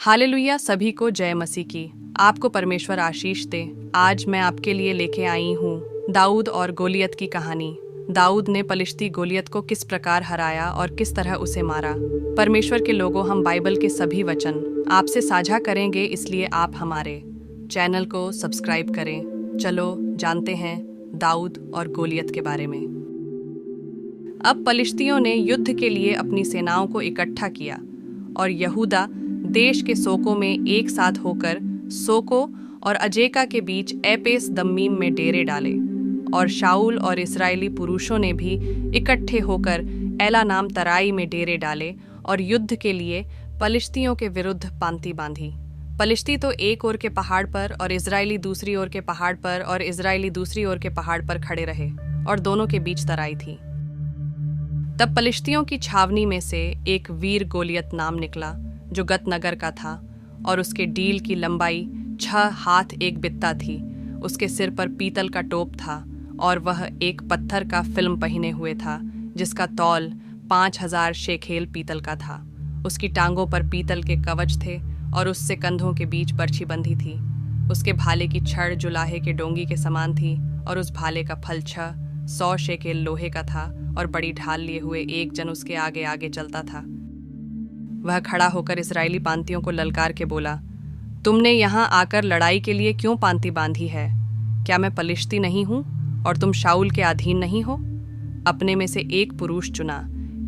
Hallelujah, सभी को जय मसीह की। आपको परमेश्वर आशीष दे। आज मैं आपके लिए लेके आई हूँ दाऊद और गोलियत की कहानी। दाऊद ने पलिश्ती गोलियत को किस प्रकार हराया और किस तरह उसे मारा। परमेश्वर के लोगों, हम बाइबल के सभी वचन आपसे साझा करेंगे, इसलिए आप हमारे चैनल को सब्सक्राइब करें। चलो जानते हैं दाऊद और गोलियत के बारे में। अब पलिश्तियों ने युद्ध के लिए अपनी सेनाओं को इकट्ठा किया और यहूदा देश के सोको में एक साथ होकर सोको और अजेका के बीच एपेस दम्मीम में डेरे डाले। और शाऊल और इस्राएली पुरुषों ने भी इकट्ठे होकर एला नाम तराई में डेरे डाले और युद्ध के लिए पलिश्तियों के विरुद्ध पांति बांधी। पलिश्ती तो एक ओर के पहाड़ पर और इजरायली दूसरी ओर के पहाड़ पर और इजरायली दूसरी ओर के पहाड़ पर खड़े रहे और दोनों के बीच तराई थी। तब पलिश्तियों की छावनी में से एक वीर गोलियत नाम निकला, जो गत नगर का था, और उसके डील की लंबाई 6 हाथ 1 बित्ता थी। उसके सिर पर पीतल का टोप था और वह एक पत्थर का फिल्म पहने हुए था, जिसका तौल 5000 शेखेल पीतल का था। उसकी टांगों पर पीतल के कवच थे और उससे कंधों के बीच बरछी बंधी थी। उसके भाले की छड़ जो लोहे के डोंगी के समान थी, और उस भाले का फल 100 शेकेल लोहे का था, और बड़ी ढाल लिए हुए एक जन उसके आगे आगे चलता था। वह खड़ा होकर इस्राएली पांतियों को ललकार के बोला, तुमने यहाँ आकर लड़ाई के लिए क्यों पांति बांधी है? क्या मैं पलिश्ती नहीं हूँ और तुम शाऊल के अधीन नहीं हो? अपने में से एक पुरुष चुना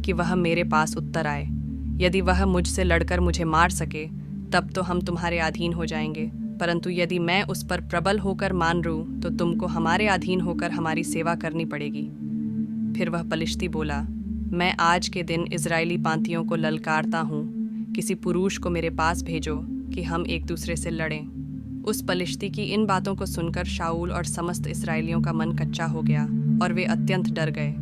कि वह मेरे पास उत्तर आए। यदि वह मुझसे लड़कर मुझे मार सके, तब तो हम तुम्हारे अधीन हो जाएंगे, परंतु यदि मैं उस पर प्रबल होकर मान लूँ, तो तुमको हमारे अधीन होकर हमारी सेवा करनी पड़ेगी। फिर वह पलिश्ती बोला, मैं आज के दिन इजरायली पांतियों को ललकारता हूँ, किसी पुरुष को मेरे पास भेजो कि हम एक दूसरे से लड़ें। उस पलिश्ती की इन बातों को सुनकर शाऊल और समस्त इस्राएलियों का मन कच्चा हो गया और वे अत्यंत डर गए।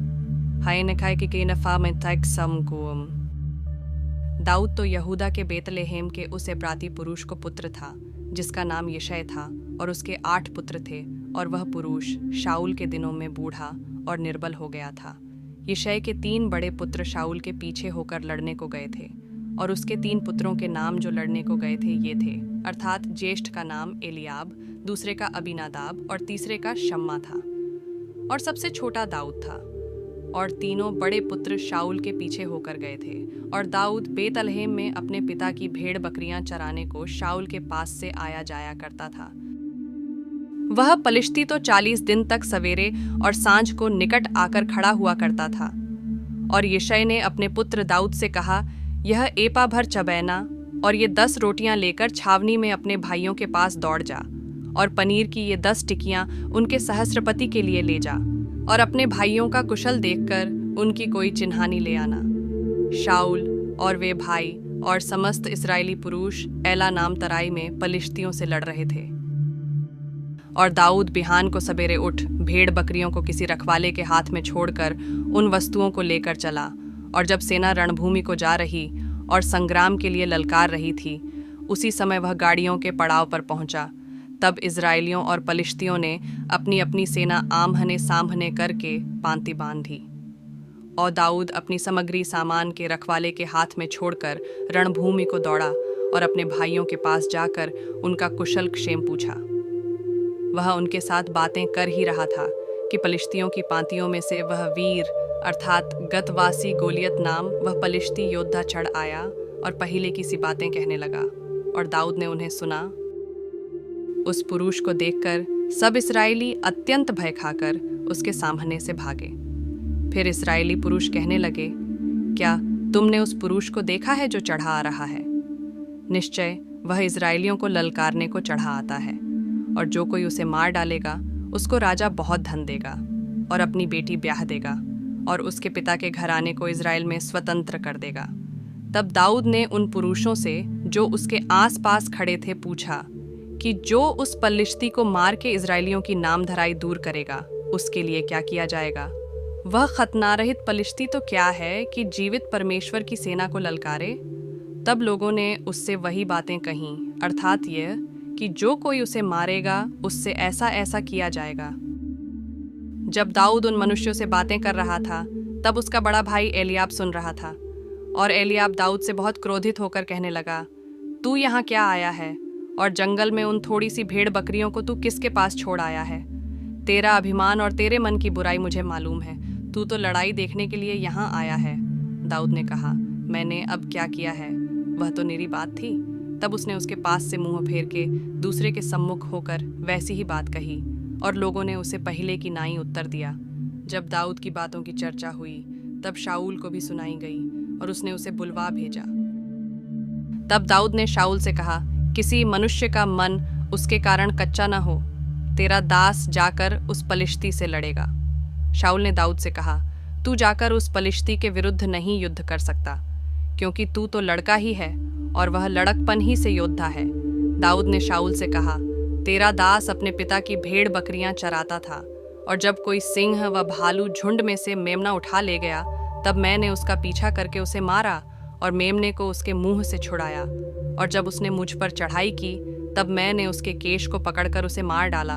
दाऊद तो यहूदा के बेतलेहेम के उस एप्राती पुरुष को पुत्र था, जिसका नाम यिशै था, और उसके 8 पुत्र थे, और वह पुरुष शाऊल के दिनों में बूढ़ा और निर्बल हो गया था। यिशै के 3 बड़े पुत्र शाऊल के पीछे होकर लड़ने को गए थे, और उसके 3 पुत्रों के नाम जो लड़ने को गए थे ये थे, अर्थात ज्येष्ठ का नाम एलियाब, दूसरे का अबीनादाब और तीसरे का शम्मा था, और सबसे छोटा दाऊद था। और तीनों बड़े पुत्र शाऊल के पीछे होकर गए थे, और दाऊद बेतलहेम में अपने पिता की भेड़ बकरियां चराने को शाऊल के पास से आया जाया करता था। वह पलिश्ती तो 40 दिन तक सवेरे और सांझ को निकट आकर खड़ा हुआ करता था। और यिशै ने अपने पुत्र दाऊद से कहा, यह एपा भर चबैना और ये 10 रोटियां लेकर छावनी में अपने भाइयों के पास दौड़ जा, और पनीर की ये 10 टिकियां उनके सहस्त्रपति के लिए ले जा, और अपने भाइयों का कुशल देखकर उनकी कोई चिन्हानी ले आना। शाऊल और वे भाई और समस्त इस्राएली पुरुष एला नाम तराई में पलिश्तियों से लड़ रहे थे। और दाऊद बिहान को सवेरे उठ भेड़ बकरियों को किसी रखवाले के हाथ में छोड़कर उन वस्तुओं को लेकर चला, और जब सेना रणभूमि को जा रही और संग्राम के लिए ललकार रही थी, उसी समय वह गाड़ियों के पड़ाव पर पहुंचा। तब इजराइलियों और पलिश्तियों ने अपनी अपनी सेना आमने सामने करके पांति बांधी, और दाऊद अपनी सामग्री सामान के रखवाले के हाथ में छोड़कर रणभूमि को दौड़ा और अपने भाइयों के पास जाकर उनका कुशल क्षेम पूछा। वह उनके साथ बातें कर ही रहा था कि पलिश्तियों की पांतियों में से वह वीर अर्थात गतवासी गोलियत नाम वह पलिश्ती योद्धा चढ़ आया और पहले की सी बातें कहने लगा, और दाऊद ने उन्हें सुना। उस पुरुष को देखकर सब इस्राएली अत्यंत भय खाकर उसके सामने से भागे। फिर इस्राएली पुरुष कहने लगे, क्या तुमने उस पुरुष को देखा है जो चढ़ा आ रहा है? निश्चय वह इस्राएलियों को ललकारने को चढ़ा आता है, और जो कोई उसे मार डालेगा उसको राजा बहुत धन देगा और अपनी बेटी ब्याह देगा, और उसके पिता के घराने को इज़राइल में स्वतंत्र कर देगा। तब दाऊद ने उन पुरुषों से जो उसके आसपास खड़े थे पूछा कि जो उस पलिश्ती को मार के इज़राइलियों की नामधराई दूर करेगा, उसके लिए क्या किया जाएगा? वह खतनारहित पलिश्ती तो क्या है कि जीवित परमेश्वर की सेना को ललकारे? तब लोगों ने उससे वही बातें कहीं, अर्थात यह कि जो कोई उसे मारेगा उससे ऐसा ऐसा किया जाएगा। जब दाऊद उन मनुष्यों से बातें कर रहा था, तब उसका बड़ा भाई एलियाब सुन रहा था, और एलियाब दाऊद से बहुत क्रोधित होकर कहने लगा, तू यहाँ क्या आया है? और जंगल में उन थोड़ी सी भेड़ बकरियों को तू किसके पास छोड़ आया है? तेरा अभिमान और तेरे मन की बुराई मुझे मालूम है। तू तो लड़ाई देखने के लिए यहाँ आया है। दाऊद ने कहा, मैंने अब क्या किया है? वह तो निरी बात थी। तब उसने उसके पास से मुंह फेर के दूसरे के सम्मुख होकर वैसी ही बात कही और लोगों ने उसे पहले की नाई उत्तर दिया। जब दाऊद की बातों की चर्चा हुई तब शाऊल को भी सुनाई गई और उसने उसे बुलवा भेजा। तब दाऊद ने शाऊल से कहा, किसी मनुष्य का मन उसके कारण कच्चा न हो। तेरा दास जाकर उस पलिश्ती से लड़ेगा। शाऊल ने दाऊद से कहा, तू जाकर उस पलिश्ती के विरुद्ध नहीं युद्ध कर सकता, क्योंकि तू तो लड़का ही है और वह लड़कपन ही से योद्धा है। दाऊद ने शाऊल से कहा, तेरा दास अपने पिता की भेड़ बकरियां चराता था, और जब कोई सिंह व भालू झुंड में से मेमना उठा ले गया तब मैंने उसका पीछा करके उसे मारा और मेमने को उसके मुंह से छुड़ाया। और जब उसने मुझ पर चढ़ाई की तब मैंने उसके केश को पकड़कर उसे मार डाला।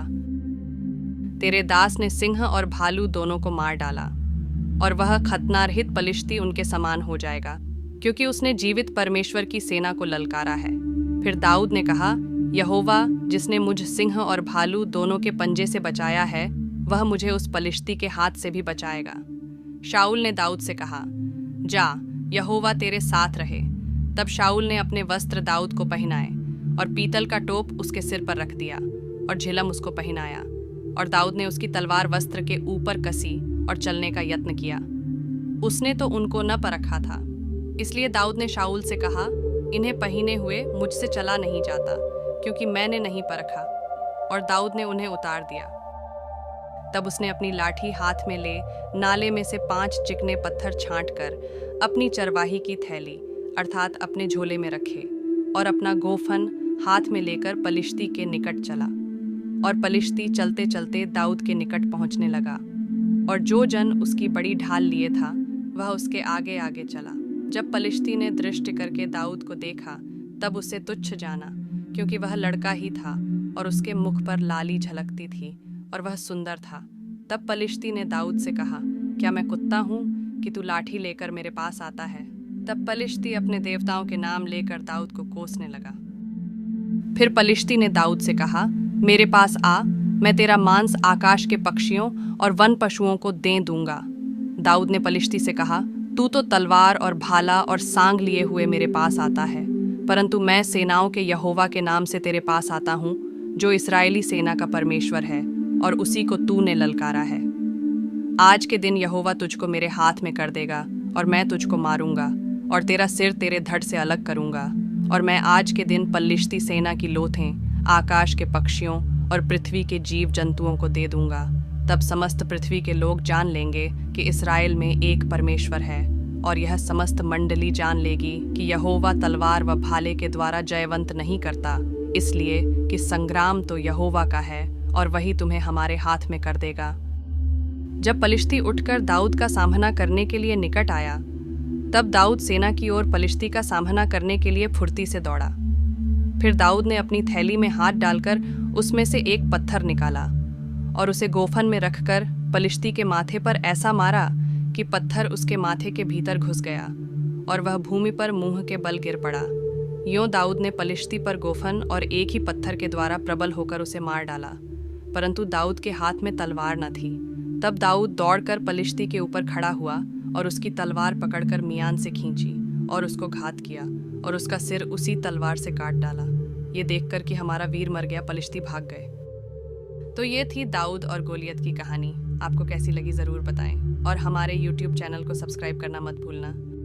तेरे दास ने सिंह और भालू दोनों को मार डाला, और वह खतनारहित पलिश्ती उनके समान हो जाएगा, क्योंकि उसने जीवित परमेश्वर की सेना को ललकारा है। फिर दाऊद ने कहा, यहोवा जिसने मुझ सिंह और भालू दोनों के पंजे से बचाया है, वह मुझे उस पलिश्ती के हाथ से भी बचाएगा। शाऊल ने दाऊद से कहा, जा, यहोवा तेरे साथ रहे। तब शाऊल ने अपने वस्त्र दाऊद को पहनाए और पीतल का टोप उसके सिर पर रख दिया और झिलम उसको पहनाया, और दाऊद ने उसकी तलवार वस्त्र के ऊपर कसी और चलने का यत्न किया। उसने तो उनको न परखा था, इसलिए दाऊद ने शाऊल से कहा, इन्हें पहने हुए मुझसे चला नहीं जाता, क्योंकि मैंने नहीं परखा। और दाऊद ने उन्हें उतार दिया। तब उसने अपनी लाठी हाथ में ले नाले में से 5 चिकने पत्थर छांटकर अपनी चरवाही की थैली अर्थात अपने झोले में रखे और अपना गोफन हाथ में लेकर पलिश्ती के निकट चला। और पलिश्ती चलते चलते दाऊद के निकट पहुंचने लगा, और जो जन उसकी बड़ी ढाल लिए था वह उसके आगे आगे चला। जब पलिश्ती ने दृष्टि करके दाऊद को देखा तब उसे तुच्छ जाना, क्योंकि वह लड़का ही था और उसके मुख पर लाली झलकती थी और वह सुंदर था। तब पलिश्ती ने दाऊद से कहा, क्या मैं कुत्ता हूँ कि तू लाठी लेकर मेरे पास आता है? तब पलिश्ती अपने देवताओं के नाम लेकर दाऊद को कोसने लगा। फिर पलिश्ती ने दाऊद से कहा, मेरे पास आ, मैं तेरा मांस आकाश के पक्षियों और वन पशुओं को दे दूंगा। दाऊद ने पलिश्ती से कहा, तू तो तलवार और भाला और सांग लिए हुए मेरे पास आता है, परंतु मैं सेनाओं के यहोवा के नाम से तेरे पास आता हूँ, जो इस्राएली सेना का परमेश्वर है, और उसी को तूने ललकारा है। आज के दिन यहोवा तुझको मेरे हाथ में कर देगा, और मैं तुझको मारूंगा और तेरा सिर तेरे धड़ से अलग करूंगा। और मैं आज के दिन पलिश्ती सेना की लोथें आकाश के पक्षियों और पृथ्वी के जीव जंतुओं को दे दूंगा। तब समस्त पृथ्वी के लोग जान लेंगे कि इस्राएल में एक परमेश्वर है, और यह समस्त मंडली जान लेगी कि यहोवा तलवार व भाले के द्वारा जयवंत नहीं करता, इसलिए कि संग्राम तो यहोवा का है और वही तुम्हें हमारे हाथ में कर देगा। जब पलिश्ती उठकर दाऊद का सामना करने के लिए निकट आया, तब दाऊद सेना की ओर पलिश्ती का सामना करने के लिए फुर्ती से दौड़ा। फिर दाऊद ने अपनी थैली में हाथ डालकर उसमें से एक पत्थर निकाला और उसे गोफन में रखकर पलिश्ती के माथे पर ऐसा मारा कि पत्थर उसके माथे के भीतर घुस गया और वह भूमि पर मुंह के बल गिर पड़ा। यूं दाऊद ने पलिश्ती पर गोफन और एक ही पत्थर के द्वारा प्रबल होकर उसे मार डाला, परंतु दाऊद के हाथ में तलवार न थी। तब दाऊद दौड़कर पलिश्ती के ऊपर खड़ा हुआ और उसकी तलवार पकड़कर मियान से खींची और उसको घात किया और उसका सिर उसी तलवार से काट डाला। ये देखकर कि हमारा वीर मर गया, पलिश्ती भाग गए। तो ये थी दाऊद और गोलियत की कहानी। आपको कैसी लगी ज़रूर बताएं, और हमारे YouTube चैनल को सब्सक्राइब करना मत भूलना।